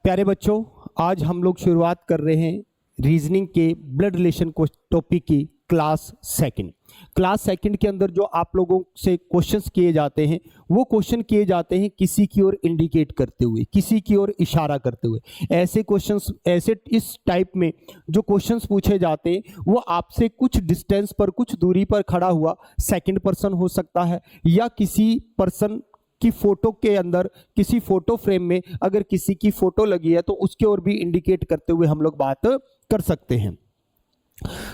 प्यारे बच्चों, आज हम लोग शुरुआत कर रहे हैं रीजनिंग के ब्लड रिलेशन को टॉपिक की क्लास सेकंड के अंदर जो आप लोगों से क्वेश्चंस किए जाते हैं वो क्वेश्चन किए जाते हैं किसी की ओर इंडिकेट करते हुए, किसी की ओर इशारा करते हुए। ऐसे क्वेश्चंस, ऐसे इस टाइप में जो क्वेश्चंस पूछे जाते हैं वो आपसे कुछ डिस्टेंस पर, कुछ दूरी पर खड़ा हुआ सेकंड पर्सन हो सकता है, या किसी पर्सन की फोटो के अंदर, किसी फोटो फ्रेम में अगर किसी की फोटो लगी है तो उसके ओर भी इंडिकेट करते हुए हम लोग बात कर सकते हैं।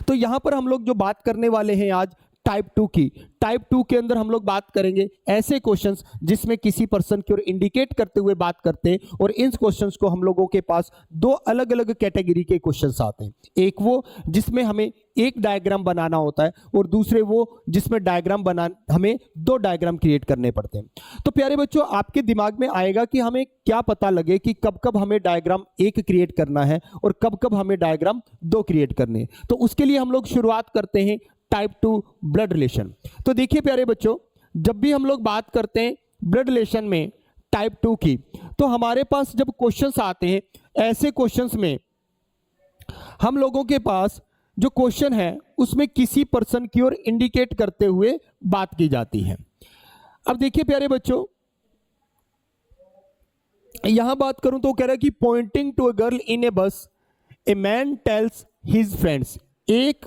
तो यहां पर हम लोग जो बात करने वाले हैं आज टाइप 2 की। टाइप 2 के अंदर हम लोग बात करेंगे ऐसे क्वेश्चंस जिसमें किसी पर्सन की ओर इंडिकेट करते हुए बात करते हैं, और इन क्वेश्चंस को हम लोगों के पास दो अलग अलग कैटेगरी के क्वेश्चंस आते हैं। एक वो जिसमें हमें एक डायग्राम बनाना होता है, और दूसरे वो जिसमें डायग्राम हमें दो डायग्राम क्रिएट करने पड़ते हैं। तो प्यारे बच्चों, आपके दिमाग में आएगा कि हमें क्या पता लगे कि कब कब हमें डायग्राम एक क्रिएट करना है और कब कब हमें डायग्राम दो क्रिएट करने हैं। तो उसके लिए हम लोग शुरुआत करते हैं टाइप 2 ब्लड रिलेशन। तो देखिए प्यारे बच्चों, जब भी हम लोग बात करते हैं ब्लड रिलेशन में टाइप 2 की, तो हमारे पास जब क्वेश्चंस आते हैं, ऐसे क्वेश्चंस में हम लोगों के पास जो क्वेश्चन है उसमें किसी पर्सन की ओर इंडिकेट करते हुए बात की जाती है। अब देखिए प्यारे बच्चों, यहां बात करूं तो कह रहा है कि pointing to a girl in a bus, a man tells his friends. एक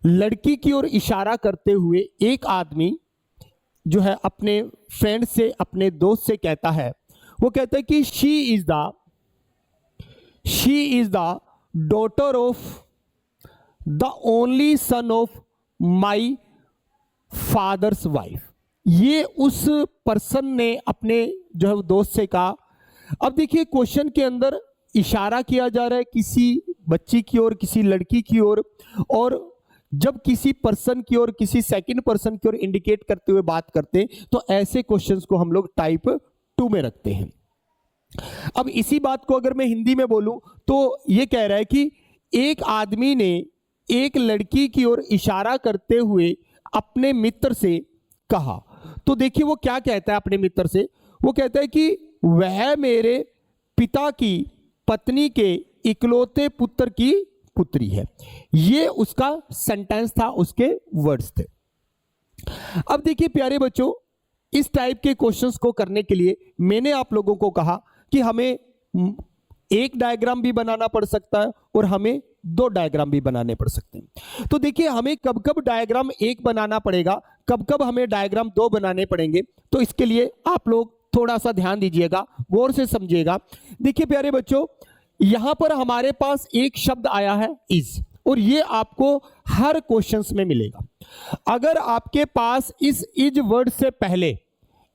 लड़की की ओर इशारा करते हुए एक आदमी जो है अपने फ्रेंड से, अपने दोस्त से कहता है, वो कहता है कि she is the daughter of the only son of my father's wife. ये उस पर्सन ने अपने जो है दोस्त से कहा। अब देखिए क्वेश्चन के अंदर इशारा किया जा रहा है किसी बच्ची की ओर, किसी लड़की की ओर, और जब किसी पर्सन की ओर, किसी सेकंड पर्सन की ओर इंडिकेट करते हुए बात करते हैं तो ऐसे क्वेश्चंस को हम लोग टाइप 2 में रखते हैं। अब इसी बात को अगर मैं हिंदी में बोलूं तो ये कह रहा है कि एक आदमी ने एक लड़की की ओर इशारा करते हुए अपने मित्र से कहा। तो देखिए वो क्या कहता है अपने मित्र से, वो कहता है कि वह मेरे पिता की पत्नी के इकलौते पुत्र की पुत्री है। ये उसका सेंटेंस था, उसके वर्ड्स थे। अब देखिए प्यारे बच्चों, इस टाइप के क्वेश्चंस को करने के लिए मैंने आप लोगों को कहा कि हमें एक डायग्राम भी बनाना पड़ सकता है और हमें दो डायग्राम भी बनाने पड़ सकते हैं। तो देखिए हमें कब कब डायग्राम एक बनाना पड़ेगा, कब कब हमें डायग्राम दो बनाने पड़ेंगे, तो इसके लिए आप लोग थोड़ा सा ध्यान दीजिएगा, गौर से समझिएगा। देखिए प्यारे बच्चों, यहां पर हमारे पास एक शब्द आया है इज, और ये आपको हर क्वेश्चंस में मिलेगा। अगर आपके पास इस इज वर्ड से पहले,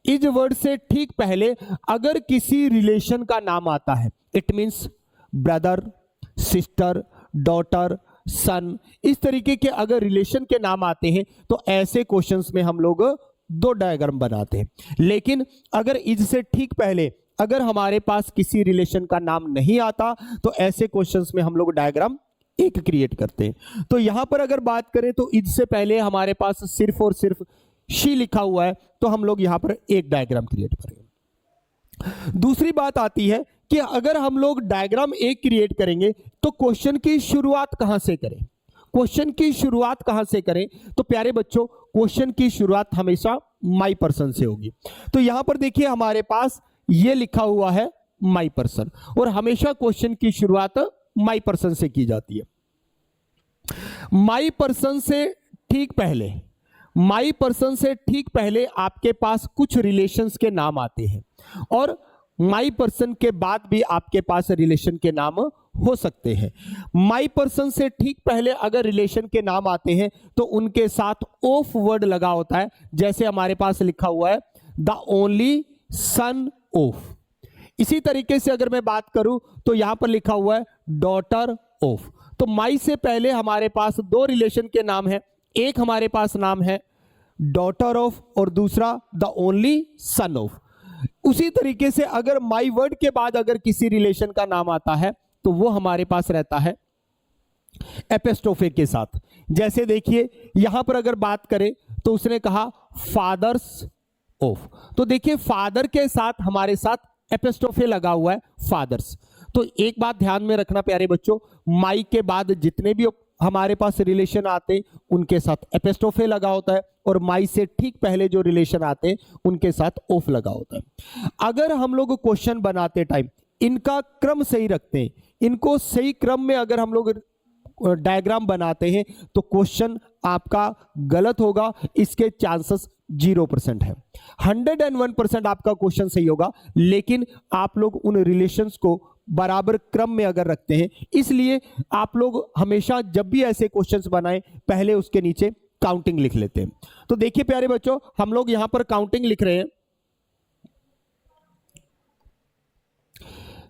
इज वर्ड से ठीक पहले अगर किसी रिलेशन का नाम आता है, it means brother, sister, daughter, son, इस तरीके के अगर रिलेशन के नाम आते हैं तो ऐसे क्वेश्चंस में हम लोग दो डायग्राम बनाते हैं। लेकिन अगर इज से ठीक पहले अगर हमारे पास किसी रिलेशन का नाम नहीं आता तो ऐसे क्वेश्चंस में हम लोग डायग्राम एक क्रिएट करते हैं। तो यहां पर अगर बात करें तो इज से पहले हमारे पास सिर्फ और सिर्फ शी लिखा हुआ है, तो हम लोग यहां पर एक डायग्राम क्रिएट करेंगे। दूसरी बात आती है कि अगर हम लोग डायग्राम एक क्रिएट करेंगे तो क्वेश्चन की शुरुआत कहां से करें। क्वेश्चन की शुरुआत कहां से करें, तो प्यारे बच्चों क्वेश्चन की शुरुआत हमेशा माई पर्सन से होगी। तो यहां पर देखिए हमारे पास ये लिखा हुआ है माई पर्सन, और हमेशा क्वेश्चन की शुरुआत माई पर्सन से की जाती है। माई पर्सन से ठीक पहले, माई पर्सन से ठीक पहले आपके पास कुछ रिलेशंस के नाम आते हैं, और माई पर्सन के बाद भी आपके पास रिलेशन के नाम हो सकते हैं। माई पर्सन से ठीक पहले अगर रिलेशन के नाम आते हैं तो उनके साथ ऑफ वर्ड लगा होता है, जैसे हमारे पास लिखा हुआ है द ओनली सन ऑफ। इसी तरीके से अगर मैं बात करूं तो यहां पर लिखा हुआ है डॉटर ऑफ। तो माई से पहले हमारे पास दो रिलेशन के नाम है, एक हमारे पास नाम है डॉटर ऑफ और दूसरा द ओनली सन ऑफ। उसी तरीके से अगर माई वर्ड के बाद अगर किसी रिलेशन का नाम आता है तो वो हमारे पास रहता है एपिस्ट्रोफे के साथ। जैसे देखिए यहां पर अगर बात करें तो उसने कहा फादर्स ऑफ, तो देखिए फादर के साथ हमारे साथ एपिस्ट्रोफे लगा हुआ है फादर्स। तो एक बात ध्यान में रखना प्यारे बच्चों, माई के बाद जितने भी हमारे पास रिलेशन आते हैं उनके साथ एपिस्ट्रोफे लगा होता है, और माई से ठीक पहले जो रिलेशन आते हैं उनके साथ ओफ लगा होता है। अगर हम लोग क्वेश्चन बनाते टाइम इनका क्रम सही रखते हैं, इनको सही क्रम में अगर हम लोग डायग्राम बनाते हैं तो क्वेश्चन आपका गलत होगा, इसके चांसेस 0% है। 101% आपका क्वेश्चन सही होगा, लेकिन आप लोग उन रिलेशंस को बराबर क्रम में अगर रखते हैं, इसलिए आप लोग हमेशा जब भी ऐसे क्वेश्चंस बनाएं पहले उसके नीचे काउंटिंग लिख लेते हैं। तो देखिए प्यारे बच्चों, हम लोग यहां पर काउंटिंग लिख रहे हैं।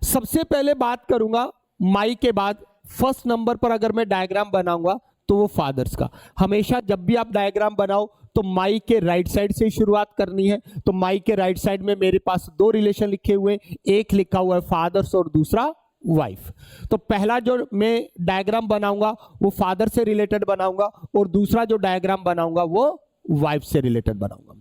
सबसे पहले बात करूंगा माई के बाद फर्स्ट नंबर पर अगर मैं डायग्राम बनाऊंगा तो वो फादर्स का। हमेशा जब भी आप डायग्राम बनाओ तो माई के राइट साइड से शुरुआत करनी है। तो माई के राइट साइड में मेरे पास दो रिलेशन लिखे हुए हैं, एक लिखा हुआ है फादर्स और दूसरा वाइफ। तो पहला जो मैं डायग्राम बनाऊंगा वो फादर से रिलेटेड बनाऊंगा, और दूसरा जो डायग्राम बनाऊंगा वो वाइफ से रिलेटेड बनाऊंगा।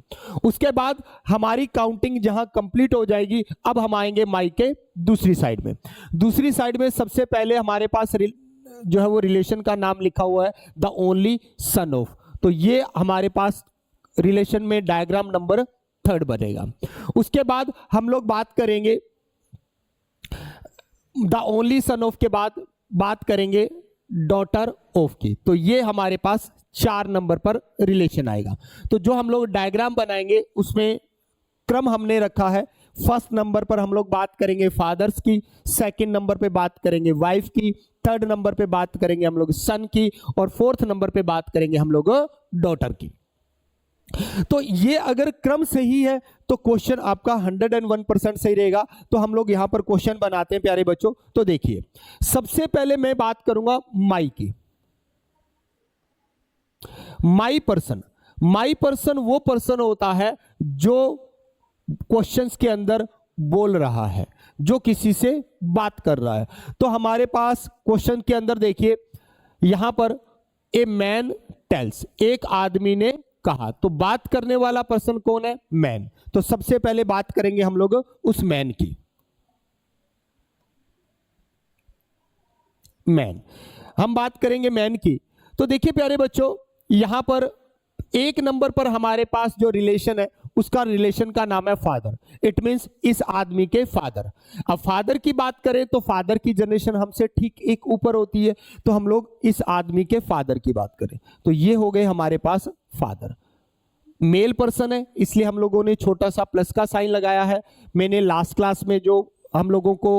उसके बाद हमारी काउंटिंग जहां कंप्लीट हो जाएगी, अब हम आएंगे माई के दूसरी साइड में। दूसरी साइड में सबसे पहले हमारे पास जो है वो रिलेशन का नाम लिखा हुआ है द ओनली सन ऑफ। तो ये हमारे पास रिलेशन में डायग्राम नंबर 3 बनेगा। उसके बाद हम लोग बात करेंगे द ओनली सन ऑफ के बाद बात करेंगे डॉटर ऑफ की। तो ये हमारे पास 4 नंबर पर रिलेशन आएगा। तो जो हम लोग डायग्राम बनाएंगे उसमें क्रम हमने रखा है, फर्स्ट नंबर पर हम लोग बात करेंगे फादर्स की, सेकंड नंबर पे बात करेंगे वाइफ की, थर्ड नंबर पे बात करेंगे हम लोग सन की, और फोर्थ नंबर पे बात करेंगे हम लोग डॉटर की। तो ये अगर क्रम सही है तो क्वेश्चन आपका 101% सही रहेगा। तो हम लोग यहां पर क्वेश्चन बनाते हैं प्यारे बच्चों। तो देखिए, सबसे पहले मैं बात करूंगा माई की। माई पर्सन वो पर्सन होता है जो क्वेश्चंस के अंदर बोल रहा है, जो किसी से बात कर रहा है। तो हमारे पास क्वेश्चन के अंदर देखिए, यहां पर ए मैन टेल्स, एक आदमी ने कहा। तो बात करने वाला पर्सन कौन है? मैन। तो सबसे पहले बात करेंगे हम लोग उस मैन की। मैन, हम बात करेंगे मैन की। तो देखिए प्यारे बच्चों, यहां पर एक नंबर पर हमारे पास जो रिलेशन है उसका रिलेशन का नाम है फादर। इट मींस इस आदमी के फादर। अब फादर की बात करें तो फादर की जनरेशन हमसे ठीक एक ऊपर होती है, तो हम लोग इस आदमी के फादर की बात करें तो ये हो गए हमारे पास फादर। मेल पर्सन है, इसलिए हम लोगों ने छोटा सा प्लस का साइन लगाया है। मैंने लास्ट क्लास में जो हम लोगों को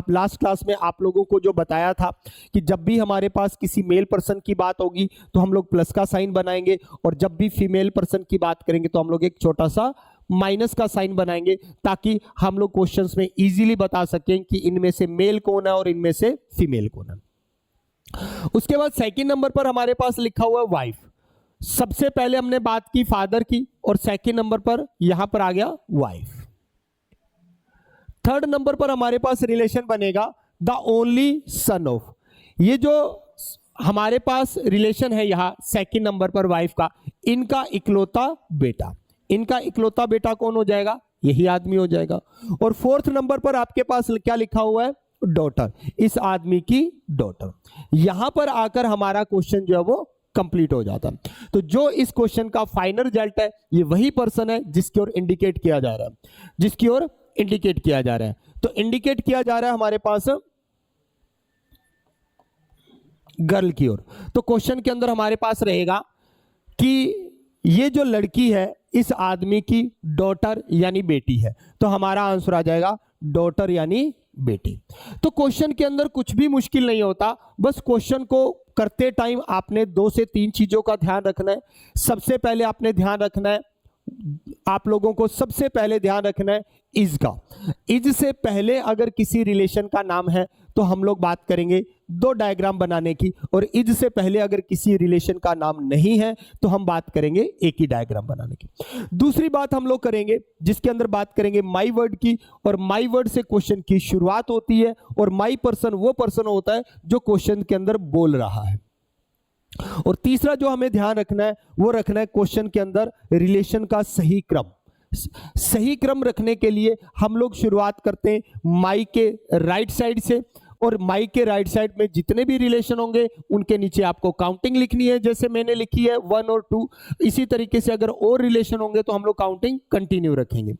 लास्ट क्लास में आप लोगों को जो बताया था कि जब भी हमारे पास किसी मेल पर्सन की बात होगी तो हम लोग प्लस का साइन बनाएंगे, और जब भी फीमेल पर्सन की बात करेंगे तो हम लोग एक छोटा सा माइनस का साइन बनाएंगे, ताकि हम लोग क्वेश्चंस में इजीली बता सकें कि इनमें से मेल कौन है और इनमें से फीमेल कौन है। उसके बाद सेकंड नंबर पर हमारे पास लिखा हुआ है वाइफ। सबसे पहले हमने बात की फादर की, और सेकंड नंबर पर यहां पर आ गया वाइफ। थर्ड नंबर पर हमारे पास रिलेशन बनेगा द ओनली सन ऑफ। ये जो हमारे पास रिलेशन है यहां सेकंड नंबर पर वाइफ का, इनका इकलौता बेटा। इनका इकलौता बेटा कौन हो जाएगा? यही आदमी हो जाएगा। और फोर्थ नंबर पर आपके पास क्या लिखा हुआ है? डॉटर, इस आदमी की डॉटर। यहां पर आकर हमारा क्वेश्चन जो है वो कंप्लीट हो जाता है। तो जो इस क्वेश्चन का फाइनल रिजल्ट है ये वही पर्सन है जिसकी ओर इंडिकेट किया जा रहा है, जिसकी ओर इंडिकेट किया जा रहा है। तो इंडिकेट किया जा रहा है हमारे पास गर्ल की ओर। तो क्वेश्चन के अंदर हमारे पास रहेगा कि ये जो लड़की है इस आदमी की डॉटर यानी बेटी है। तो हमारा आंसर आ जाएगा डॉटर यानी बेटी। तो क्वेश्चन के अंदर कुछ भी मुश्किल नहीं होता, बस क्वेश्चन को करते टाइम आपने 2 से 3 चीजों का ध्यान रखना है। सबसे पहले आपने ध्यान रखना है, आप लोगों को सबसे पहले ध्यान रखना है इज का। इज से पहले अगर किसी रिलेशन का नाम है तो हम लोग बात करेंगे 2 डायग्राम बनाने की, और इज से पहले अगर किसी रिलेशन का नाम नहीं है तो हम बात करेंगे एक ही डायग्राम बनाने की। दूसरी बात हम लोग करेंगे जिसके अंदर बात करेंगे माई वर्ड की, और माई वर्ड से क्वेश्चन की शुरुआत होती है, और माई पर्सन वो पर्सन होता है जो क्वेश्चन के अंदर बोल रहा है। और तीसरा जो हमें ध्यान रखना है वो रखना है क्वेश्चन के अंदर रिलेशन का सही क्रम। सही क्रम रखने के लिए हम लोग शुरुआत करते हैं माई के राइट साइड से, और माई के राइट साइड में जितने भी रिलेशन होंगे उनके नीचे आपको काउंटिंग लिखनी है, जैसे मैंने लिखी है 1 और 2। इसी तरीके से अगर और रिलेशन होंगे तो हम लोग काउंटिंग कंटिन्यू रखेंगे।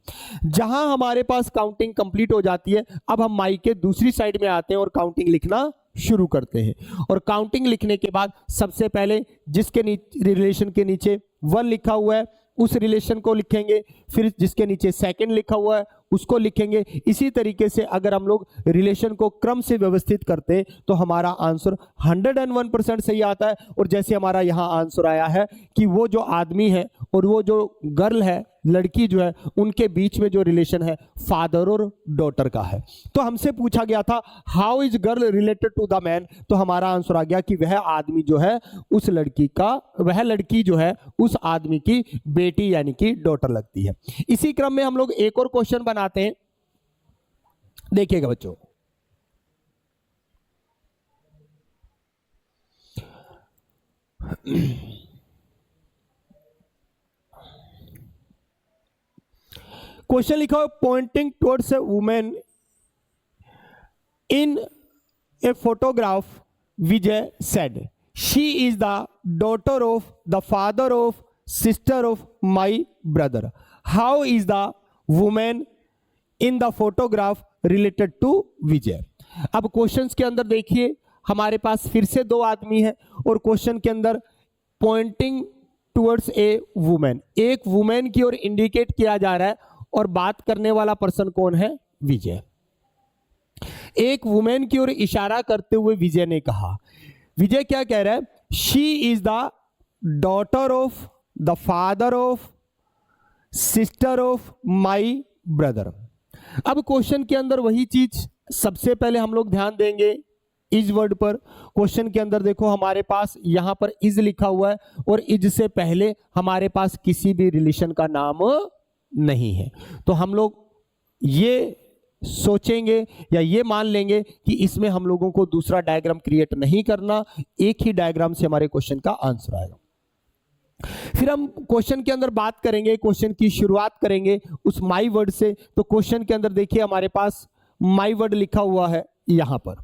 जहां हमारे पास काउंटिंग कंप्लीट हो जाती है, अब हम माई के दूसरी साइड में आते हैं और काउंटिंग लिखना शुरू करते हैं। और काउंटिंग लिखने के बाद सबसे पहले जिसके रिलेशन के नीचे 1 लिखा हुआ है उस रिलेशन को लिखेंगे, फिर जिसके नीचे सेकंड लिखा हुआ है उसको लिखेंगे। इसी तरीके से अगर हम लोग रिलेशन को क्रम से व्यवस्थित करते हैं तो हमारा आंसर 101% सही आता है। और जैसे हमारा यहाँ आंसर आया है कि वो जो आदमी है और वो जो गर्ल है, लड़की जो है, उनके बीच में जो रिलेशन है फादर और डॉटर का है। तो हमसे पूछा गया था how is girl related to the man, तो हमारा आंसर आ गया कि वह आदमी जो है उस लड़की का, वह लड़की जो है उस आदमी की बेटी यानी कि डॉटर लगती है। इसी क्रम में हम लोग एक और क्वेश्चन बनाते हैं, देखिएगा बच्चों। क्वेश्चन लिखा हो pointing towards a women in a photograph Vijay said she is the daughter of the father of sister of my brother. How is the women in the photograph related to Vijay. अब questions के अंदर देखिए हमारे पास फिर से 2 आदमी है और क्वेश्चन के अंदर पॉइंटिंग टुवर्ड्स ए वुमेन, एक वुमेन की ओर इंडिकेट किया जा रहा है और बात करने वाला पर्सन कौन है? विजय। एक वुमेन की ओर इशारा करते हुए विजय ने कहा, विजय क्या कह रहा है? She is the daughter of the father of sister of my brother. अब क्वेश्चन के अंदर वही चीज सबसे पहले हम लोग ध्यान देंगे इज वर्ड पर। क्वेश्चन के अंदर देखो हमारे पास यहां पर इज लिखा हुआ है और इज से पहले हमारे पास किसी भी रिलेशन का नाम नहीं है। तो हम लोग ये सोचेंगे या ये मान लेंगे कि इसमें हम लोगों को दूसरा डायग्राम क्रिएट नहीं करना, एक ही डायग्राम से हमारे क्वेश्चन का आंसर आएगा। फिर हम क्वेश्चन के अंदर बात करेंगे, क्वेश्चन की शुरुआत करेंगे उस माई वर्ड से। तो क्वेश्चन के अंदर देखिए हमारे पास माई वर्ड लिखा हुआ है यहां पर।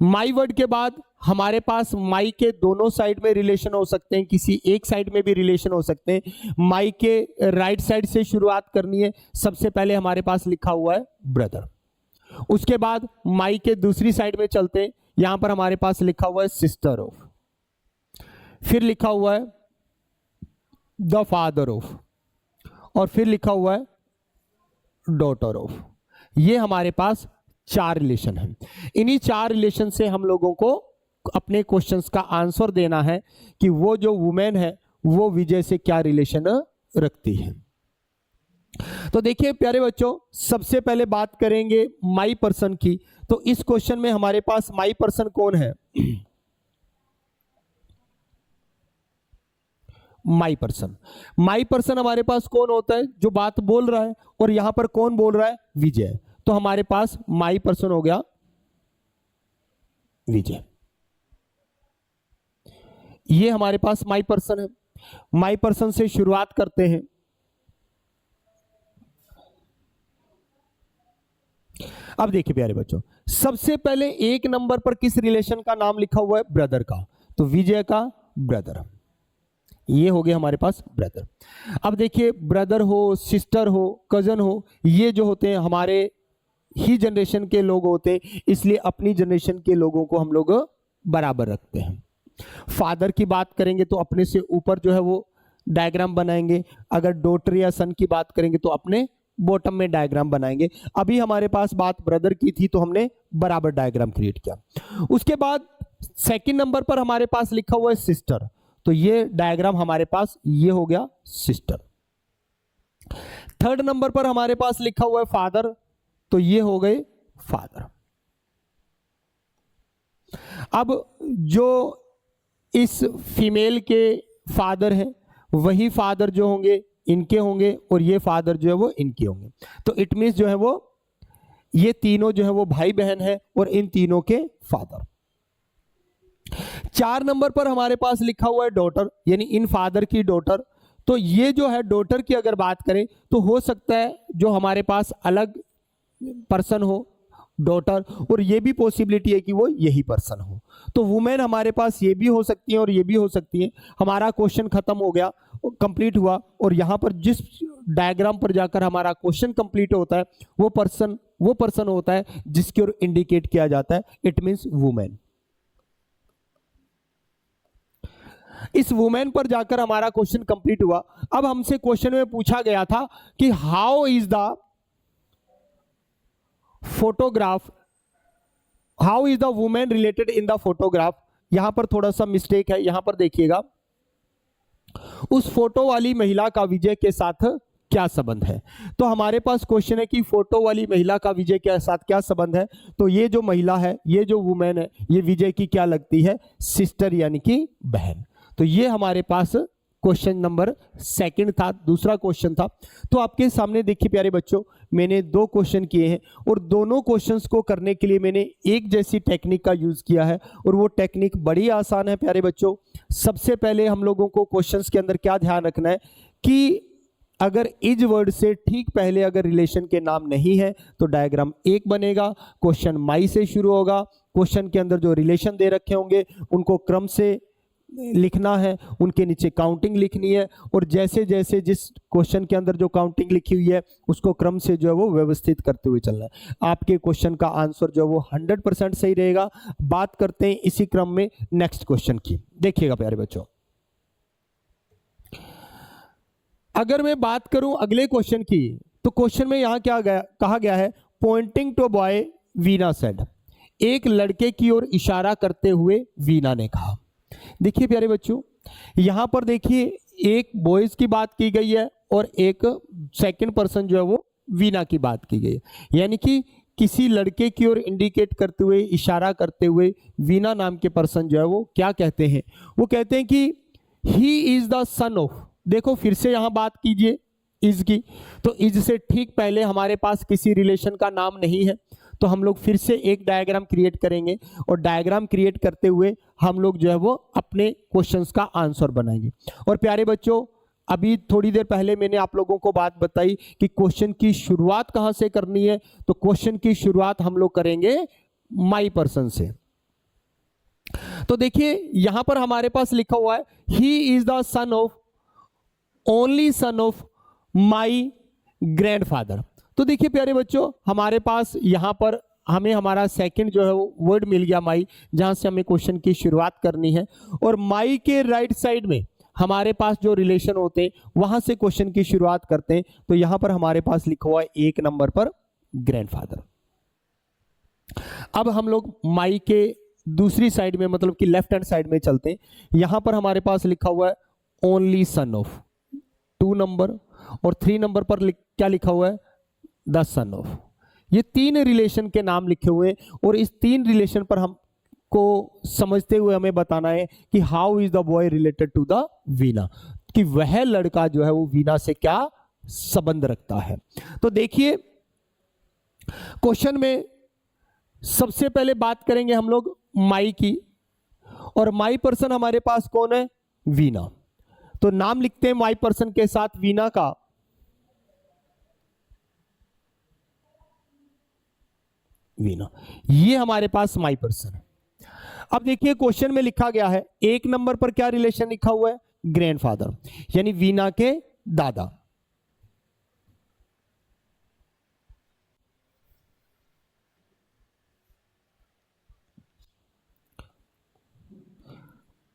माई वर्ड के बाद हमारे पास माई के दोनों साइड में रिलेशन हो सकते हैं, किसी एक साइड में भी रिलेशन हो सकते हैं। माई के राइट साइड से शुरुआत करनी है। सबसे पहले हमारे पास लिखा हुआ है ब्रदर, उसके बाद माई के दूसरी साइड में चलते हैं। यहां पर हमारे पास लिखा हुआ है सिस्टर ऑफ, फिर लिखा हुआ है द फादर ऑफ, और फिर लिखा हुआ है डॉटर ऑफ। ये हमारे पास 4 रिलेशन है। इन्हीं 4 रिलेशन से हम लोगों को अपने क्वेश्चंस का आंसर देना है कि वो जो वुमेन है वो विजय से क्या रिलेशन रखती है। तो देखिए प्यारे बच्चों, सबसे पहले बात करेंगे माई पर्सन की। तो इस क्वेश्चन में हमारे पास माई पर्सन कौन है? माई पर्सन, माई पर्सन हमारे पास कौन होता है? जो बात बोल रहा है। और यहां पर कौन बोल रहा है? विजय। तो हमारे पास माई पर्सन हो गया विजय। ये हमारे पास माई पर्सन है। माई पर्सन से शुरुआत करते हैं। अब देखिए प्यारे बच्चों, सबसे पहले 1 नंबर पर किस रिलेशन का नाम लिखा हुआ है? ब्रदर का। तो विजय का ब्रदर, ये हो गया हमारे पास ब्रदर। अब देखिए ब्रदर हो, सिस्टर हो, कजन हो, ये जो होते हैं हमारे ही जनरेशन के लोग होते हैं, इसलिए अपनी जनरेशन के लोगों को हम लोग बराबर रखते हैं। फादर की बात करेंगे तो अपने से ऊपर जो है वो डायग्राम बनाएंगे। अगर डॉटर या सन की बात करेंगे तो अपने बॉटम में डायग्राम बनाएंगे। अभी हमारे पास बात ब्रदर की थी तो हमने बराबर डायग्राम क्रिएट किया। उसके बाद 2nd नंबर पर हमारे पास लिखा हुआ है सिस्टर। तो ये डायग्राम हमारे पास ये हो गया सिस्टर। 3rd नंबर पर हमारे पास लिखा हुआ है फादर। तो ये हो गए फादर। अब जो इस फीमेल के फादर हैं वही फादर जो होंगे इनके होंगे, और ये फादर जो है वो इनके होंगे। तो इट मींस जो है वो ये तीनों जो है वो भाई बहन है और इन तीनों के फादर। 4 नंबर पर हमारे पास लिखा हुआ है डॉटर, यानी इन फादर की डॉटर। तो ये जो है डॉटर की अगर बात करें तो हो सकता है जो हमारे पास अलग पर्सन हो डॉटर, और ये भी पॉसिबिलिटी है कि वो यही पर्सन हो। तो वुमेन हमारे पास ये भी हो सकती है और ये भी हो सकती है। हमारा क्वेश्चन खत्म हो गया, कंप्लीट हुआ, और यहाँ पर जिस डायग्राम पर जाकर हमारा क्वेश्चन कंप्लीट होता है वो पर्सन होता है जिसकी ओर इंडिकेट किया जाता है, इट मींस वुमेन। इस वुमेन पर जाकर हमारा क्वेश्चन कंप्लीट हुआ। अब हमसे क्वेश्चन में पूछा गया था कि how is the photograph, how is the women related in the photograph. यहां पर थोड़ा सा मिस्टेक है, यहां पर देखिएगा, उस फोटो वाली महिला का विजय के साथ क्या संबंध है। तो हमारे पास क्वेश्चन है कि फोटो वाली महिला का विजय के साथ क्या संबंध है। तो ये जो महिला है, ये जो वुमेन है, ये विजय की क्या लगती है, सिस्टर यानी कि बहन। तो ये हमारे पास क्वेश्चन नंबर सेकंड था, दूसरा क्वेश्चन था। तो आपके सामने देखिए प्यारे बच्चों, मैंने दो क्वेश्चन किए हैं और दोनों क्वेश्चंस को करने के लिए मैंने एक जैसी टेक्निक का यूज किया है, और वो टेक्निक बड़ी आसान है प्यारे बच्चों। सबसे पहले हम लोगों को क्वेश्चंस के अंदर क्या ध्यान रखना है कि अगर इज वर्ड से ठीक पहले अगर रिलेशन के नाम नहीं है तो डायग्राम एक बनेगा। क्वेश्चन माई से शुरू होगा, क्वेश्चन के अंदर जो रिलेशन दे रखे होंगे उनको क्रम से लिखना है, उनके नीचे काउंटिंग लिखनी है, और जैसे जैसे जिस क्वेश्चन के अंदर जो काउंटिंग लिखी हुई है उसको क्रम से जो है वो व्यवस्थित करते हुए चलना है। आपके क्वेश्चन का आंसर जो है वो 100% सही रहेगा। बात करते हैं इसी क्रम में नेक्स्ट क्वेश्चन की। देखिएगा प्यारे बच्चों, अगर मैं बात करूं अगले क्वेश्चन की, तो क्वेश्चन में यहां क्या कहा गया है, pointing to boy Veena said, एक लड़के की ओर इशारा करते हुए वीना ने कहा। देखिए प्यारे बच्चों, यहां पर देखिए एक बॉयज की बात की गई है और एक सेकंड पर्सन जो है वो वीना की बात की गई है, यानी कि किसी लड़के की ओर इंडिकेट करते हुए, इशारा करते हुए वीना नाम के पर्सन जो है वो क्या कहते हैं, वो कहते हैं कि ही इज द सन ऑफ। देखो फिर से यहां बात कीजिए इज की, तो इज से ठीक पहले हमारे पास किसी रिलेशन का नाम नहीं है, तो हम लोग फिर से एक डायग्राम क्रिएट करेंगे, और डायग्राम क्रिएट करते हुए हम लोग जो है वो अपने क्वेश्चंस का आंसर बनाएंगे। और प्यारे बच्चों, अभी थोड़ी देर पहले मैंने आप लोगों को बात बताई कि क्वेश्चन की शुरुआत कहां से करनी है, तो क्वेश्चन की शुरुआत हम लोग करेंगे माई पर्सन से। तो देखिए यहां पर हमारे पास लिखा हुआ है he is the son of, only son of my grandfather. तो देखिए प्यारे बच्चों, हमारे पास यहां पर हमें हमारा सेकंड जो है वो वर्ड मिल गया माई, जहां से हमें क्वेश्चन की शुरुआत करनी है, और माई के राइट साइड में हमारे पास जो रिलेशन होते हैं वहां से क्वेश्चन की शुरुआत करते हैं। तो यहां पर हमारे पास लिखा हुआ है एक नंबर पर ग्रैंडफादर। अब हम लोग माई के दूसरी साइड में, मतलब कि लेफ्ट हैंड साइड में चलते हैं। यहां पर हमारे पास लिखा हुआ है ओनली सन ऑफ, 2 नंबर, और 3 नंबर पर क्या लिखा हुआ है, द सन ऑफ। ये 3 रिलेशन के नाम लिखे हुए हैं, और इस 3 रिलेशन पर हमको समझते हुए हमें बताना है कि how is the boy related to the Veena, कि वह लड़का जो है वो वीना से क्या संबंध रखता है। तो देखिए क्वेश्चन में सबसे पहले बात करेंगे हम लोग माई की, और माई पर्सन हमारे पास कौन है, वीना। तो नाम लिखते हैं माई पर्सन के साथ वीना का। वीना, ये हमारे पास माई पर्सन है। अब देखिए क्वेश्चन में लिखा गया है एक नंबर पर क्या रिलेशन लिखा हुआ है, ग्रैंडफादर, यानी वीना के दादा।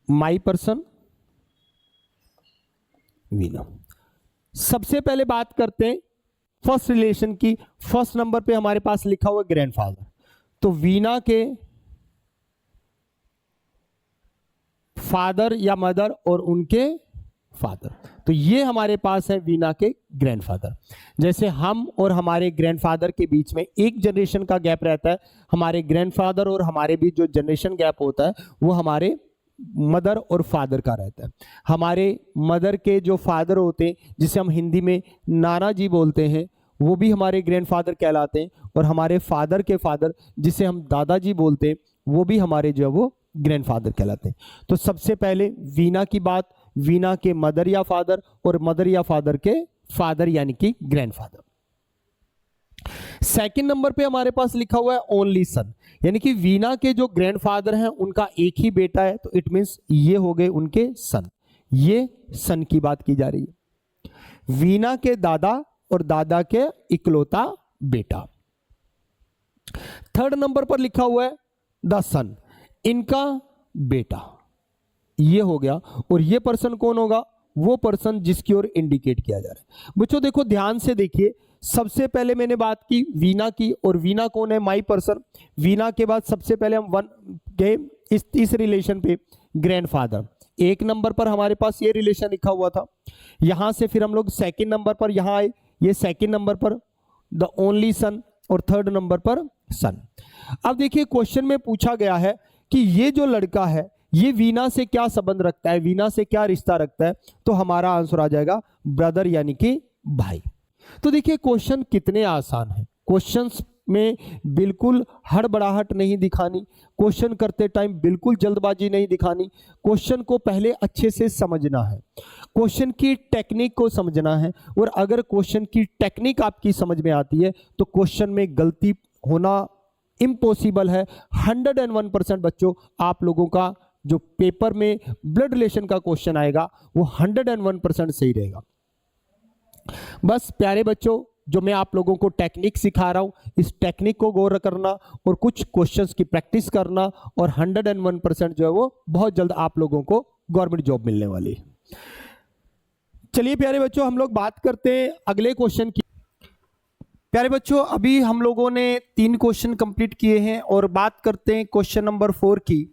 माई पर्सन वीना। सबसे पहले बात करते हैं फर्स्ट रिलेशन की। फर्स्ट नंबर पे हमारे पास लिखा हुआ ग्रैंडफादर, तो वीना के फादर या मदर और उनके फादर, तो ये हमारे पास है वीना के ग्रैंडफादर। जैसे हम और हमारे ग्रैंडफादर के बीच में एक जनरेशन का गैप रहता है, हमारे ग्रैंडफादर और हमारे बीच जो जनरेशन गैप होता है वो हमारे मदर और फादर का रहता है। हमारे मदर के जो फादर होते हैं, जिसे हम हिंदी में नाना जी बोलते हैं, वो भी हमारे ग्रैंडफादर कहलाते हैं, और हमारे फादर के फादर जिसे हम दादाजी बोलते हैं वो भी हमारे जो है वो ग्रैंडफादर कहलाते हैं। तो सबसे पहले वीना की बात, वीना के मदर या फादर, और मदर या फादर के फादर यानी कि ग्रैंडफादर। सेकंड नंबर पे हमारे पास लिखा हुआ है ओनली सन, यानी कि वीना के जो ग्रैंडफादर हैं उनका एक ही बेटा है, तो इट मींस ये हो गए उनके सन। ये सन की बात की जा रही है। वीना के दादा और दादा के इकलौता बेटा। थर्ड नंबर पर लिखा हुआ है द सन, इनका बेटा, ये हो गया। और ये पर्सन कौन होगा? वो पर्सन जिसकी ओर इंडिकेट किया जा रहा है। बच्चों देखो ध्यान से देखिए, सबसे पहले मैंने बात की वीना की, और वीना कौन है? माई पर्सन। वीना के बाद सबसे पहले हम वन गए इस रिलेशन पे, ग्रैंडफादर। एक नंबर पर हमारे पास ये रिलेशन लिखा हुआ था। यहां से फिर हम लोग सेकंड नंबर पर यहां आए, ये सेकंड नंबर पर द ओनली सन, और थर्ड नंबर पर सन। अब देखिए क्वेश्चन में पूछा गया है कि ये जो लड़का है ये वीना से क्या संबंध रखता है, वीना से क्या रिश्ता रखता है, तो हमारा आंसर आ जाएगा ब्रदर यानी कि भाई। तो देखिए क्वेश्चन कितने आसान है, क्वेश्चंस में बिल्कुल हड़बड़ाहट नहीं दिखानी, क्वेश्चन करते टाइम बिल्कुल जल्दबाजी नहीं दिखानी, क्वेश्चन को पहले अच्छे से समझना है, क्वेश्चन की टेक्निक को समझना है। और अगर क्वेश्चन की टेक्निक आपकी समझ में आती है तो क्वेश्चन में गलती होना इम्पॉसिबल है। 101% बच्चों आप लोगों का जो पेपर में ब्लड रिलेशन का क्वेश्चन आएगा वो 101% सही रहेगा। बस प्यारे बच्चों, जो मैं आप लोगों को टेक्निक सिखा रहा हूं, इस टेक्निक को गौर करना और कुछ क्वेश्चंस की प्रैक्टिस करना, और 101% जो है वो बहुत जल्द आप लोगों को गवर्नमेंट जॉब मिलने वाली है। चलिए प्यारे बच्चों, हम लोग बात करते हैं अगले क्वेश्चन की। प्यारे बच्चों, अभी हम लोगों ने 3 क्वेश्चन कंप्लीट किए हैं और बात करते हैं क्वेश्चन नंबर 4 की।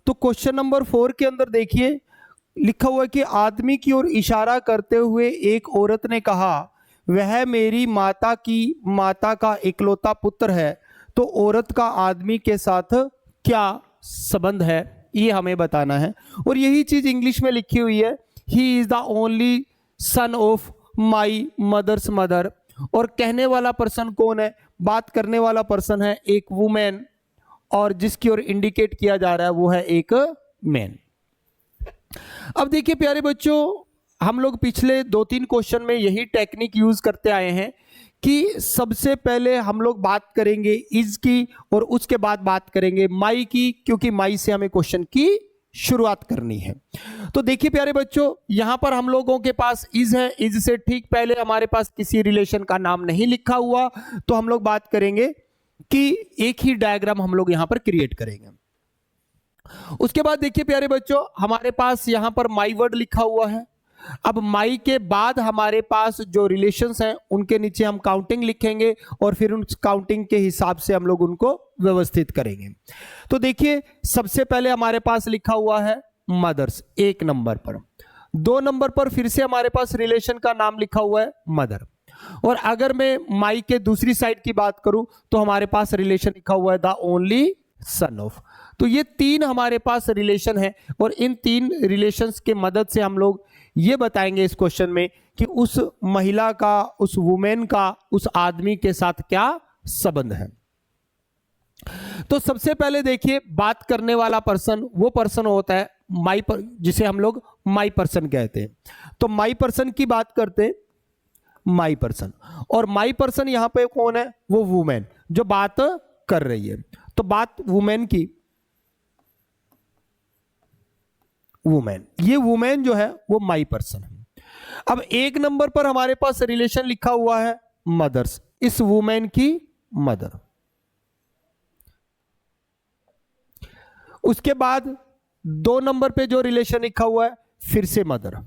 तो क्वेश्चन नंबर 4 के अंदर देखिए लिखा हुआ है कि आदमी की ओर इशारा करते हुए एक औरत ने कहा, वह मेरी माता का इकलौता पुत्र है। तो औरत का आदमी के साथ क्या संबंध है, ये हमें बताना है। और यही चीज इंग्लिश में लिखी हुई है, he is the only son of my mother's mother. और कहने वाला पर्सन कौन है? बात करने वाला पर्सन है एक वुमेन, और जिसकी ओर इंडिकेट किया जा रहा है वो है एक मैन। अब देखिए प्यारे बच्चों, हम लोग पिछले 2-3 क्वेश्चन में यही टेक्निक यूज करते आए हैं कि सबसे पहले हम लोग बात करेंगे इज की, और उसके बाद बात करेंगे माई की, क्योंकि माई से हमें क्वेश्चन की शुरुआत करनी है। तो देखिए प्यारे बच्चों, यहां पर हम लोगों के पास इज है, इज से ठीक पहले हमारे पास किसी रिलेशन का नाम नहीं लिखा हुआ, तो हम लोग बात करेंगे कि एक ही डायग्राम हम लोग यहां पर क्रिएट करेंगे। उसके बाद देखिए प्यारे बच्चों, हमारे पास यहां पर माई वर्ड लिखा हुआ है। अब माई के बाद हमारे पास जो रिलेशंस हैं उनके नीचे हम काउंटिंग लिखेंगे, और फिर उस काउंटिंग के हिसाब से हम लोग उनको व्यवस्थित करेंगे। तो देखिए सबसे पहले हमारे पास लिखा हुआ है मदर्स 1 नंबर पर। 2 नंबर पर फिर से हमारे पास रिलेशन का नाम लिखा हुआ है मदर। और अगर मैं माई के दूसरी साइड की बात करूं तो हमारे पास रिलेशन लिखा हुआ है द ओनली सन ऑफ। तो ये 3 हमारे पास रिलेशन है, और इन 3 रिलेशंस के मदद से हम लोग ये बताएंगे इस क्वेश्चन में कि उस महिला का, उस वुमेन का, उस आदमी के साथ क्या संबंध है। तो सबसे पहले देखिए, बात करने वाला पर्सन वो पर्सन होता है माई पर, जिसे हम लोग माई पर्सन कहते हैं। तो माई पर्सन की बात करते हैं, माई पर्सन। और माई पर्सन यहां पे कौन है? वो वुमेन जो बात कर रही है। तो बात वुमेन की, वुमेन, ये वुमेन जो है वो माई पर्सन है। अब 1 नंबर पर हमारे पास रिलेशन लिखा हुआ है मदर्स, इस वुमेन की मदर। उसके बाद 2 नंबर पे जो रिलेशन लिखा हुआ है फिर से मदर।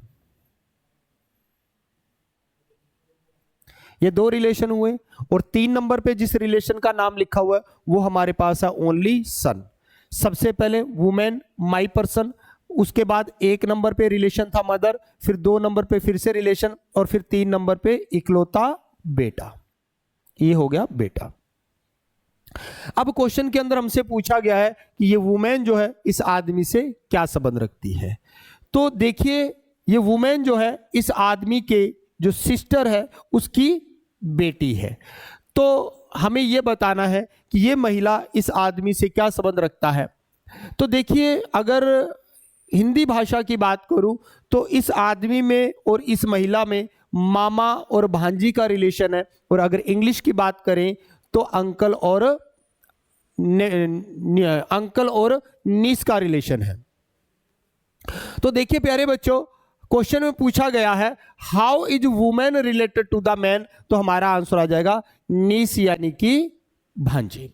ये 2 रिलेशन हुए। और 3 नंबर पे जिस रिलेशन का नाम लिखा हुआ है वो हमारे पास है ओनली सन। सबसे पहले वुमेन माई पर्सन, उसके बाद 1 नंबर पे रिलेशन था मदर, फिर 2 नंबर पे फिर से रिलेशन, और फिर 3 नंबर पे इकलौता बेटा। ये हो गया बेटा। अब क्वेश्चन के अंदर हमसे पूछा गया है कि ये वुमेन जो है इस आदमी से क्या संबंध रखती है। तो देखिए ये वुमेन जो है इस आदमी के जो सिस्टर है उसकी बेटी है। तो हमें यह बताना है कि ये महिला इस आदमी से क्या संबंध रखता है। तो देखिए अगर हिंदी भाषा की बात करूं तो इस आदमी में और इस महिला में मामा और भांजी का रिलेशन है, और अगर इंग्लिश की बात करें तो अंकल और नीस का रिलेशन है। तो देखिए प्यारे बच्चों, क्वेश्चन में पूछा गया है how is women related to the man, तो हमारा आंसर आ जाएगा नीस यानी कि भांजी।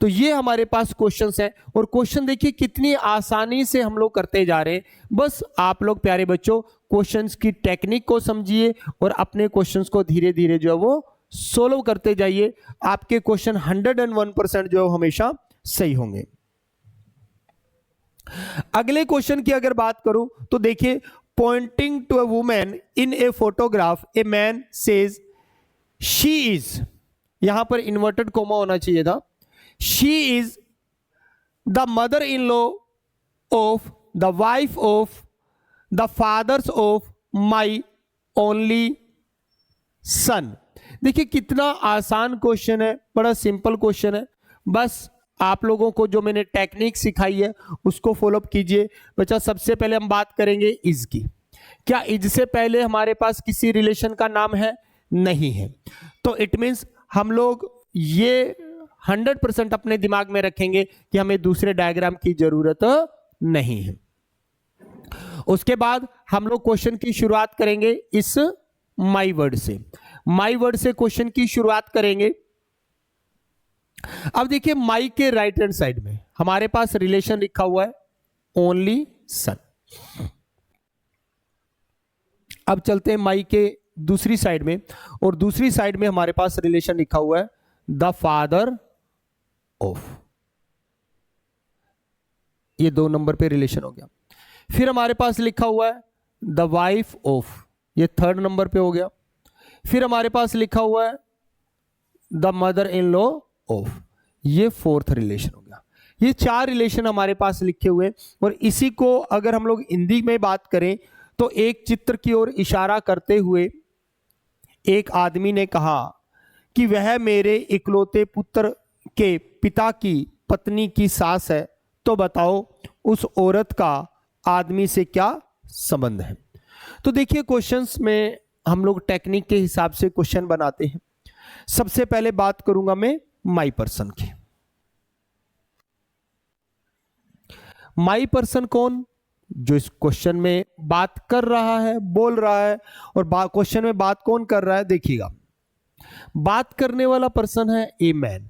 तो ये हमारे पास क्वेश्चंस हैं, और क्वेश्चन देखिए कितनी आसानी से हम लोग करते जा रहे हैं। बस आप लोग प्यारे बच्चों क्वेश्चंस की टेक्निक को समझिए और अपने क्वेश्चंस को धीरे धीरे जो है वो सोल्व करते जाइए। आपके क्वेश्चन 101% जो हमेशा सही होंगे। अगले क्वेश्चन की अगर बात करूं तो देखिए, pointing to a women in a photograph a man says she is, यहां पर इन्वर्टेड कोमा होना चाहिए था, she is the mother in law of the wife of the father's of my only son. देखिए कितना आसान क्वेश्चन है, बड़ा सिंपल क्वेश्चन है। बस आप लोगों को जो मैंने टेक्निक सिखाई है उसको फॉलोअप कीजिए। बच्चा सबसे पहले हम बात करेंगे इज की। क्या इज से पहले हमारे पास किसी रिलेशन का नाम है? नहीं है। तो इट मीन्स हम लोग ये 100% अपने दिमाग में रखेंगे कि हमें दूसरे डायग्राम की जरूरत नहीं है। उसके बाद हम लोग क्वेश्चन की शुरुआत करेंगे इस माई वर्ड से। माई वर्ड से क्वेश्चन की शुरुआत करेंगे। अब देखिए माई के राइट हैंड साइड में हमारे पास रिलेशन लिखा हुआ है ओनली सन। अब चलते हैं माई के दूसरी साइड में, और दूसरी साइड में हमारे पास रिलेशन लिखा हुआ है द फादर ऑफ। ये 2 नंबर पे रिलेशन हो गया। फिर हमारे पास लिखा हुआ है द वाइफ ऑफ, ये 3rd नंबर पे हो गया। फिर हमारे पास लिखा हुआ है the mother in law of, ये 4th रिलेशन हो गया। ये 4 रिलेशन हमारे पास लिखे हुए, और इसी को अगर हम लोग हिंदी में बात करें तो एक चित्र की ओर इशारा करते हुए एक आदमी ने कहा कि वह मेरे इकलौते पुत्र के पिता की पत्नी की सास है, तो बताओ उस औरत का आदमी से क्या संबंध है। तो देखिए क्वेश्चंस में हम लोग टेक्निक के हिसाब से क्वेश्चन बनाते हैं। सबसे पहले बात करूंगा मैं माई पर्सन की। माई पर्सन कौन? जो इस क्वेश्चन में बात कर रहा है, बोल रहा है। और क्वेश्चन में बात कौन कर रहा है? देखिएगा, बात करने वाला पर्सन है ए मैन,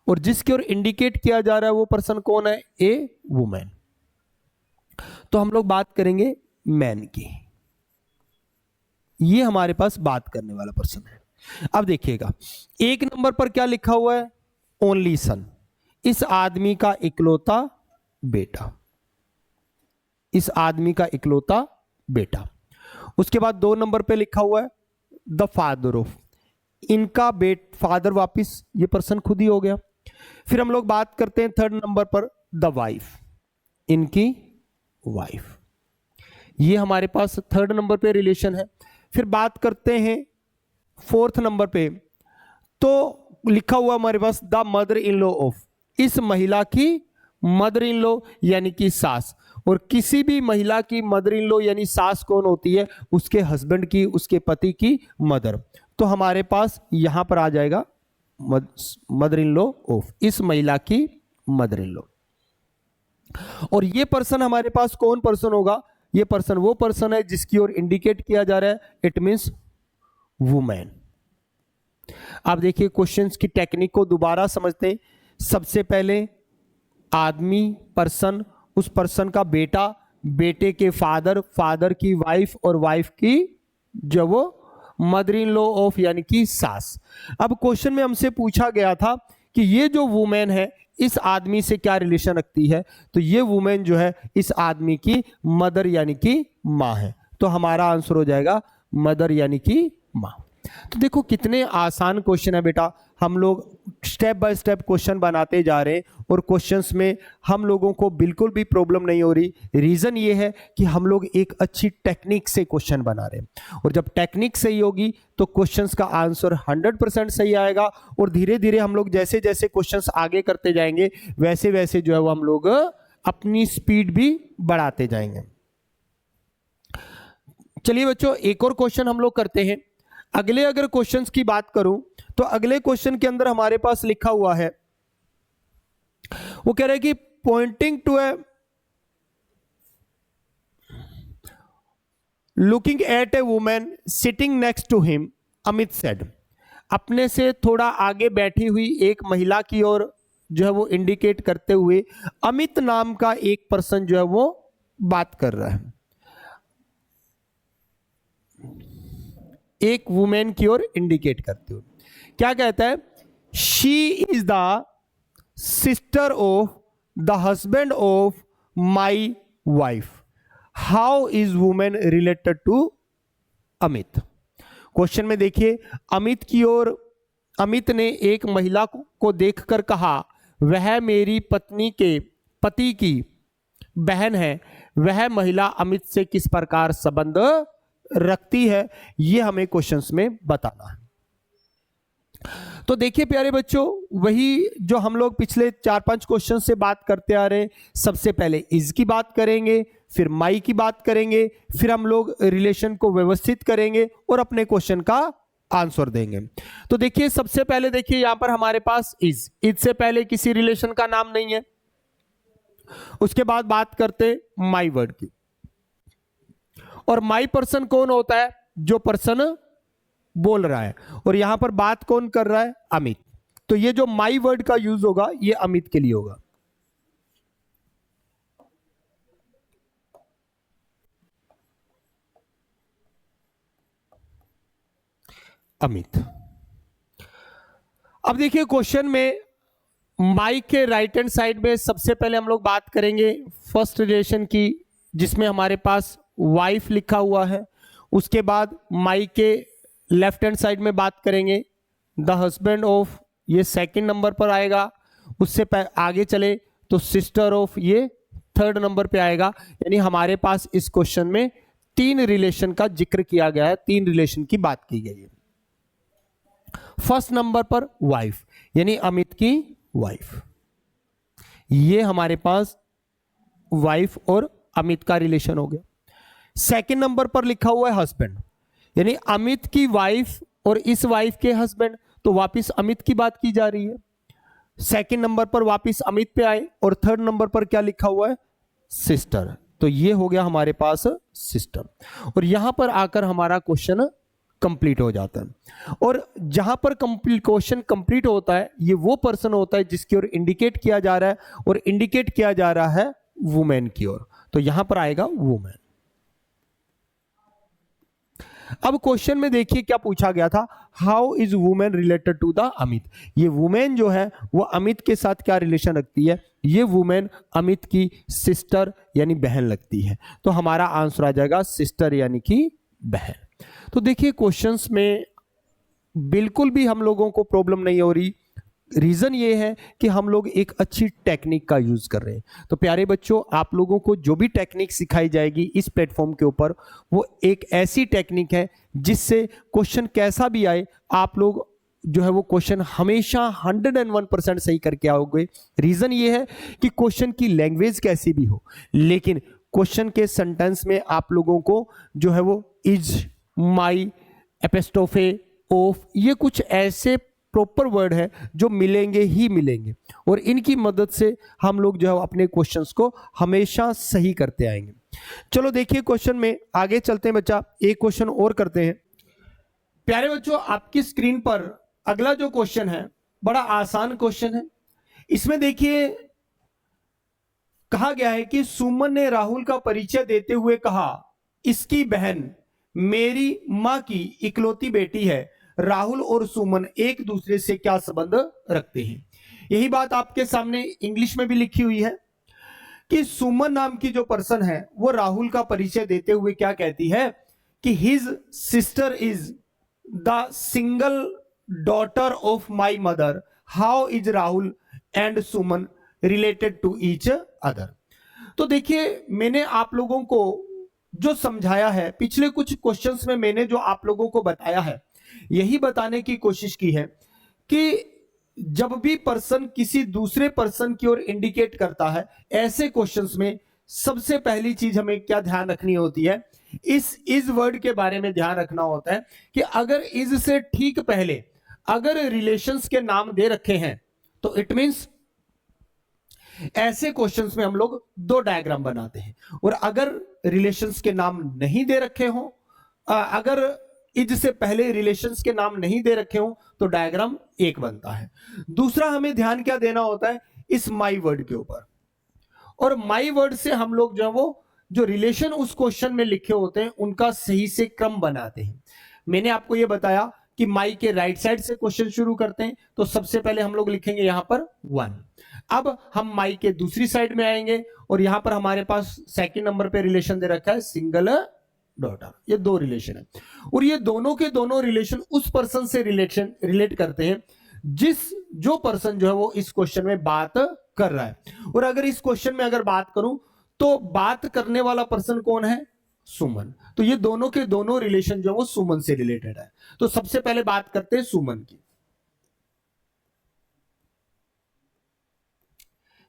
और जिसकी ओर इंडिकेट किया जा रहा है वो पर्सन कौन है? ए वुमेन। तो हम लोग बात करेंगे मैन की। ये हमारे पास बात करने वाला पर्सन है। अब देखिएगा 1 नंबर पर क्या लिखा हुआ है? ओनली सन, इस आदमी का इकलौता बेटा, इस आदमी का इकलौता बेटा। उसके बाद 2 नंबर पे लिखा हुआ है द फादर ऑफ, इनका फादर वापिस ये पर्सन खुद ही हो गया। फिर हम लोग बात करते हैं 3rd नंबर पर द वाइफ, इनकी वाइफ, ये हमारे पास 3rd नंबर पे रिलेशन है। फिर बात करते हैं 4th नंबर पे, तो लिखा हुआ हमारे पास the mother in law of, इस महिला की मदर इन लॉ यानी कि सास। और किसी भी महिला की मदर इन लॉ यानी सास कौन होती है? उसके हस्बैंड की, उसके पति की मदर। तो हमारे पास यहां पर आ जाएगा मदर इन लॉ ऑफ, इस महिला की मदर इन लॉ। और ये पर्सन हमारे पास कौन पर्सन होगा? ये पर्सन वो पर्सन है जिसकी ओर इंडिकेट किया जा रहा है, इट मींस वुमेन। आप देखिए क्वेश्चंस की टेक्निक को दोबारा समझते हैं। सबसे पहले आदमी, पर्सन, उस पर्सन का बेटा, बेटे के फादर, फादर की वाइफ, और वाइफ की जो वो मदर इन लॉ ऑफ यानी कि सास। अब क्वेश्चन में हमसे पूछा गया था कि ये जो वुमेन है इस आदमी से क्या रिलेशन रखती है? तो ये वुमेन जो है इस आदमी की मदर यानी कि मां है। तो हमारा आंसर हो जाएगा मदर यानी कि मां। तो देखो कितने आसान क्वेश्चन है बेटा। हम लोग स्टेप बाय स्टेप क्वेश्चन बनाते जा रहे हैं, और क्वेश्चंस में हम लोगों को बिल्कुल भी प्रॉब्लम नहीं हो रही। रीजन ये है कि हम लोग एक अच्छी टेक्निक से क्वेश्चन बना रहे हैं, और जब टेक्निक सही होगी तो क्वेश्चंस का आंसर 100% सही आएगा। और धीरे धीरे हम लोग जैसे जैसे क्वेश्चंस आगे करते जाएंगे वैसे वैसे जो है वो हम लोग अपनी स्पीड भी बढ़ाते जाएंगे। चलिए बच्चों, एक और क्वेश्चन हम लोग करते हैं। अगले अगर क्वेश्चंस की बात करूं तो अगले क्वेश्चन के अंदर हमारे पास लिखा हुआ है, वो कह रहा है कि pointing to a looking at a women sitting next to him, Amit said. अपने से थोड़ा आगे बैठी हुई एक महिला की ओर जो है वो इंडिकेट करते हुए अमित नाम का एक पर्सन जो है वो बात कर रहा है, एक वुमेन की ओर इंडिकेट करते हुए क्या कहता है, she is the sister of the husband of my wife, how is women related to Amit. Question में देखिए, अमित की ओर अमित ने एक महिला को देखकर कहा, वह मेरी पत्नी के पति की बहन है, वह महिला अमित से किस प्रकार संबंध रखती है, यह हमें क्वेश्चंस में बताना है। तो देखिए प्यारे बच्चों, वही जो हम लोग पिछले 4-5 क्वेश्चन से बात करते आ रहे हैं। सबसे पहले इज की बात करेंगे, फिर माई की बात करेंगे, फिर हम लोग रिलेशन को व्यवस्थित करेंगे और अपने क्वेश्चन का आंसर देंगे। तो देखिए सबसे पहले देखिए यहां पर हमारे पास इज से पहले किसी रिलेशन का नाम नहीं है। उसके बाद बात करते माई वर्ड की, और माई पर्सन कौन होता है, जो पर्सन बोल रहा है, और यहां पर बात कौन कर रहा है, अमित। तो ये जो माई वर्ड का यूज होगा ये अमित के लिए होगा। अमित। अब देखिए क्वेश्चन में माई के राइट हैंड साइड में सबसे पहले हम लोग बात करेंगे फर्स्ट रिलेशन की, जिसमें हमारे पास वाइफ लिखा हुआ है। उसके बाद माई के लेफ्ट हैंड साइड में बात करेंगे द हस्बैंड ऑफ, ये सेकंड नंबर पर आएगा। उससे आगे चले तो सिस्टर ऑफ, ये थर्ड नंबर पे आएगा। यानी हमारे पास इस क्वेश्चन में 3 रिलेशन का जिक्र किया गया है, 3 रिलेशन की बात की गई है। फर्स्ट नंबर पर वाइफ, यानी अमित की वाइफ, ये हमारे पास वाइफ और अमित का रिलेशन हो गया। सेकंड नंबर पर लिखा हुआ है हस्बैंड, यानी अमित की वाइफ और इस वाइफ के हस्बैंड, तो वापिस अमित की बात की जा रही है। सेकंड नंबर पर वापिस अमित पे आए, और थर्ड नंबर पर क्या लिखा हुआ है, सिस्टर। तो ये हो गया हमारे पास सिस्टर, और यहां पर आकर हमारा क्वेश्चन कंप्लीट हो जाता है। और जहां पर क्वेश्चन कंप्लीट होता है, ये वो पर्सन होता है जिसकी ओर इंडिकेट किया जा रहा है, और इंडिकेट किया जा रहा है वुमेन की ओर, तो यहां पर आएगा वुमेन। अब क्वेश्चन में देखिए क्या पूछा गया था, how is women related to the Amit. ये वुमेन जो है वो अमित के साथ क्या रिलेशन रखती है, ये वुमेन अमित की सिस्टर यानी बहन लगती है। तो हमारा आंसर आ जाएगा सिस्टर यानी कि बहन। तो देखिए क्वेश्चंस में बिल्कुल भी हम लोगों को प्रॉब्लम नहीं हो रही। रीजन ये है कि हम लोग एक अच्छी टेक्निक का यूज कर रहे हैं। तो प्यारे बच्चों, आप लोगों को जो भी टेक्निक सिखाई जाएगी इस प्लेटफॉर्म के ऊपर, वो एक ऐसी टेक्निक है जिससे क्वेश्चन कैसा भी आए, आप लोग जो है वो क्वेश्चन हमेशा 101% सही करके आओगे। रीजन ये है कि क्वेश्चन की लैंग्वेज कैसी भी हो, लेकिन क्वेश्चन के सेंटेंस में आप लोगों को जो है वो इज, माई, एपिस्ट्रोफे, ऑफ, ये कुछ ऐसे प्रॉपर वर्ड है जो मिलेंगे ही मिलेंगे, और इनकी मदद से हम लोग जो है अपने क्वेश्चंस को हमेशा सही करते आएंगे। चलो देखिए क्वेश्चन में आगे चलते हैं बच्चा, एक क्वेश्चन और करते हैं। प्यारे बच्चों, आपकी स्क्रीन पर अगला जो क्वेश्चन है बड़ा आसान क्वेश्चन है। इसमें देखिए कहा गया है कि सुमन ने राहुल का परिचय देते हुए कहा, इसकी बहन मेरी मां की इकलौती बेटी है। राहुल और सुमन एक दूसरे से क्या संबंध रखते हैं। यही बात आपके सामने इंग्लिश में भी लिखी हुई है कि सुमन नाम की जो पर्सन है वो राहुल का परिचय देते हुए क्या कहती है कि his sister is the single daughter of my mother, how is Rahul and Suman related to each other. तो देखिए मैंने आप लोगों को जो समझाया है, पिछले कुछ क्वेश्चंस में मैंने जो आप लोगों को बताया है, यही बताने की कोशिश की है कि जब भी पर्सन किसी दूसरे पर्सन की ओर इंडिकेट करता है, ऐसे क्वेश्चंस में सबसे पहली चीज हमें क्या ध्यान रखनी होती है, इस वर्ड के बारे में ध्यान रखना होता है कि अगर इज से ठीक पहले अगर रिलेशंस के नाम दे रखे हैं तो इट मींस ऐसे क्वेश्चंस में हम लोग दो डायग्राम बनाते हैं, और अगर रिलेशंस के नाम नहीं दे रखे हो, अगर इज से पहले रिलेशंस के नाम नहीं दे रखे हो तो डायग्राम एक बनता है। दूसरा हमें ध्यान क्या देना होता है इस माई वर्ड के ऊपर, और माई वर्ड से हम लोग जो है वो जो रिलेशन उस क्वेश्चन में लिखे होते हैं उनका सही से क्रम बनाते हैं। मैंने आपको यह बताया कि माई के राइट साइड से क्वेश्चन शुरू करते हैं, तो सबसे पहले हम लोग लिखेंगे यहां पर 1। अब हम माई के दूसरी साइड में आएंगे और यहां पर हमारे पास सेकंड नंबर पे रिलेशन दे रखा है सिंगल डॉटर। ये दो रिलेशन है और ये दोनों के दोनों रिलेशन उस पर्सन से रिलेट करते हैं जो पर्सन जो है वो इस क्वेश्चन में बात कर रहा है। और अगर इस क्वेश्चन में अगर बात करूं तो बात करने वाला पर्सन कौन है, सुमन। तो ये दोनों के दोनों रिलेशन जो है वो सुमन से रिलेटेड है। तो सबसे पहले बात करते हैं सुमन की।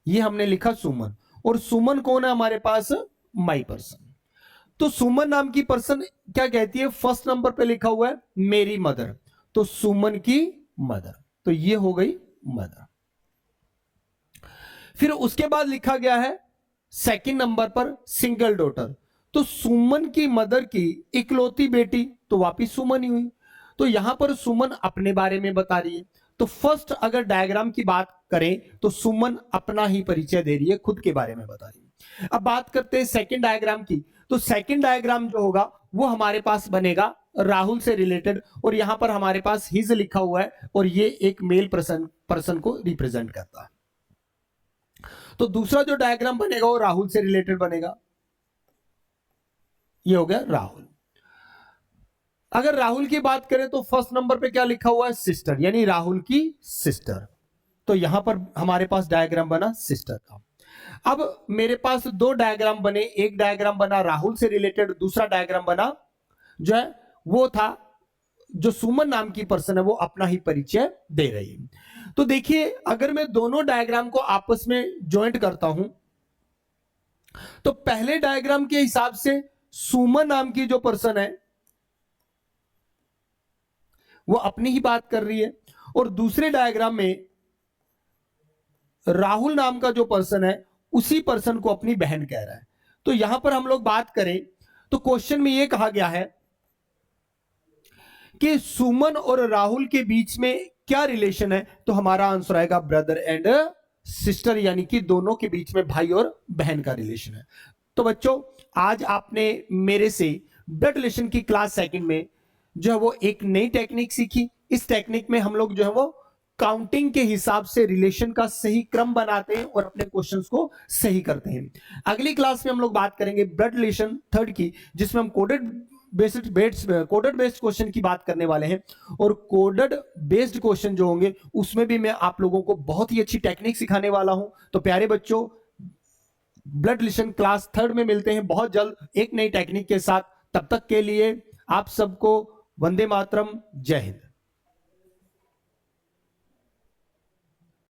ये हमने लिखा सुमन, और सुमन कौन है हमारे पास, माई पर्सन। तो सुमन नाम की पर्सन क्या कहती है, फर्स्ट नंबर पे लिखा हुआ है मेरी मदर, तो सुमन की मदर, तो ये हो गई मदर। फिर उसके बाद लिखा गया है सेकंड नंबर पर सिंगल डॉटर, तो सुमन की मदर की इकलौती बेटी, तो वापिस सुमन ही हुई। तो यहां पर सुमन अपने बारे में बता रही है। तो फर्स्ट अगर डायग्राम की बात करें तो सुमन अपना ही परिचय दे रही है, खुद के बारे में बता रही है। अब बात करते हैं सेकंड डायग्राम की, तो सेकंड डायग्राम जो होगा वो हमारे पास बनेगा राहुल से रिलेटेड, और यहां पर हमारे पास हिज लिखा हुआ है और ये एक मेल पर्सन को रिप्रेजेंट करता है। तो दूसरा जो डायग्राम बनेगा वो राहुल से रिलेटेड बनेगा, ये हो गया राहुल। अगर राहुल की बात करें तो फर्स्ट नंबर पे क्या लिखा हुआ है, सिस्टर, यानी राहुल की सिस्टर। तो यहां पर हमारे पास डायग्राम बना सिस्टर का। अब मेरे पास दो डायग्राम बने, एक डायग्राम बना राहुल से रिलेटेड, दूसरा डायग्राम बना जो है वो था जो सुमन नाम की पर्सन है वो अपना ही परिचय दे रही है। तो देखिए अगर मैं दोनों डायग्राम को आपस में ज्वाइंट करता हूं तो पहले डायग्राम के हिसाब से सुमन नाम की जो पर्सन है वो अपनी ही बात कर रही है, और दूसरे डायग्राम में राहुल नाम का जो पर्सन है उसी पर्सन को अपनी बहन कह रहा है। तो यहां पर हम लोग बात करें तो क्वेश्चन में यह कहा गया है कि सुमन और राहुल के बीच में क्या रिलेशन है, तो हमारा आंसर आएगा ब्रदर एंड सिस्टर, यानी कि दोनों के बीच में भाई और बहन का रिलेशन है। तो बच्चों आज आपने मेरे से ब्लड रिलेशन की क्लास सेकंड में जो है वो एक नई टेक्निक सीखी। इस टेक्निक में हम लोग जो है वो काउंटिंग के हिसाब से रिलेशन का सही क्रम बनाते हैं और अपने क्वेश्चंस को सही करते हैं। अगली क्लास में हम लोग बात करेंगे ब्लड रिलेशन थर्ड की, जिसमें हम कोडेड बेस्ड क्वेश्चन की बात करने वाले हैं, और कोडेड बेस्ड क्वेश्चन जो होंगे उसमें भी मैं आप लोगों को बहुत ही अच्छी टेक्निक सिखाने वाला हूं। तो प्यारे बच्चों ब्लड रिलेशन क्लास थर्ड में मिलते हैं बहुत जल्द एक नई टेक्निक के साथ। तब तक के लिए आप सबको वंदे मातरम, जय हिंद।